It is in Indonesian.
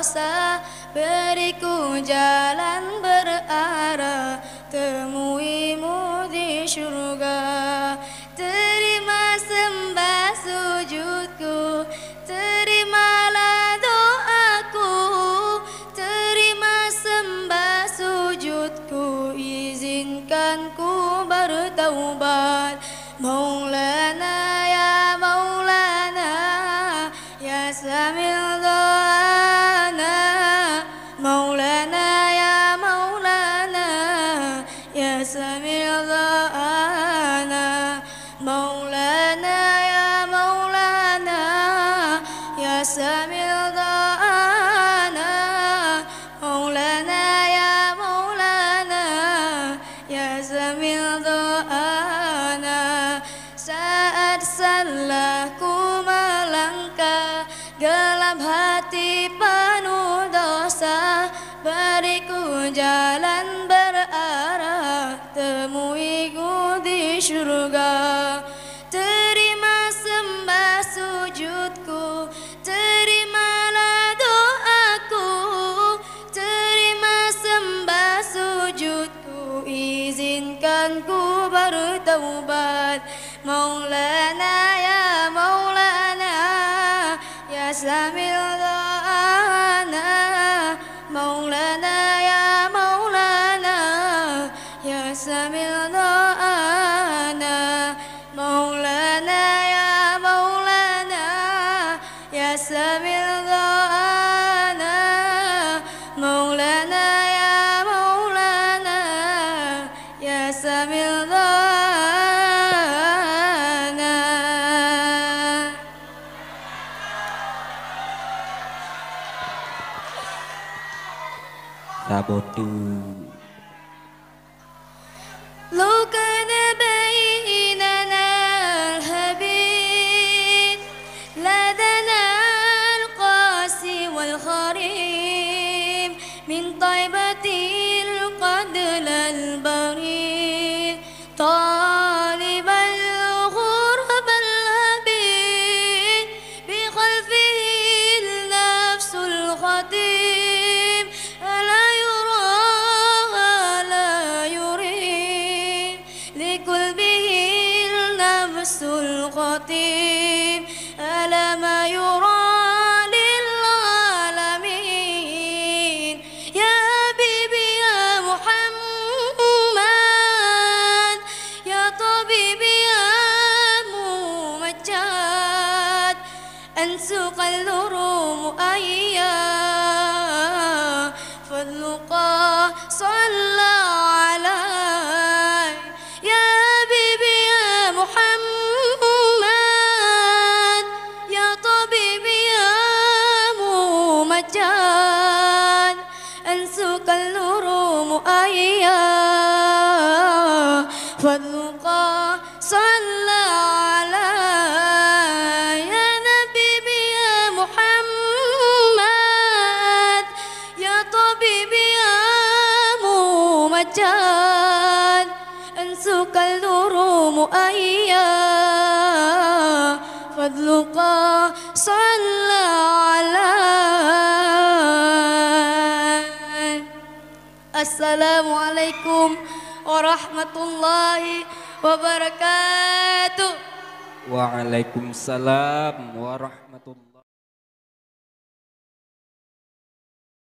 dosa, beriku jalan berarah, temuimu di surga. Terima sembah sujudku, terimalah doaku, terima sembah sujudku, izinkan ku bertaubat. Maulana ya Maulana, ya samil doana. Maulana ya Maulana, ya samil doana. Maulana ya Maulana, ya samil doana. Maulana ya Maulana, ya samil doana. Saat salahku melangkah, gelap hati penuh dosa, beriku jalan berarah, temuiku di surga. Terima sembah sujudku, terimalah doaku, terima sembah sujudku, izinkan ku bertaubat. Maulana ya Maulana, ya samil doana. Maulana ya Maulana, ya samil doana. Maulana ya Maulana, ya samil doana. Maulana ya Maulana, ya samil doana. Sabotu. لو كان بيننا الحبيب لدنا القاسي والخريب من طيبة القدل البريد طالب الغرب الهبيب بخلفه النفس الخطيب ألا يرى ولا يريد لقلبه النفس الخطيب ألا ما يرى للعالمين يا حبيبي يا محمد يا طبيبي يا ممجد أنسق الروم أيام فضلك صلى علي يا حبيبي يا محمد يا طبيبي يا ممجد أنسك الروم أيام فضلك صلى علي يا نبيبي يا محمد يا طبيبي يا ممجد أنسك الروم أيام فضلك صلى علي. Assalamualaikum warahmatullahi wabarakatuh. Waalaikumsalam warahmatullahi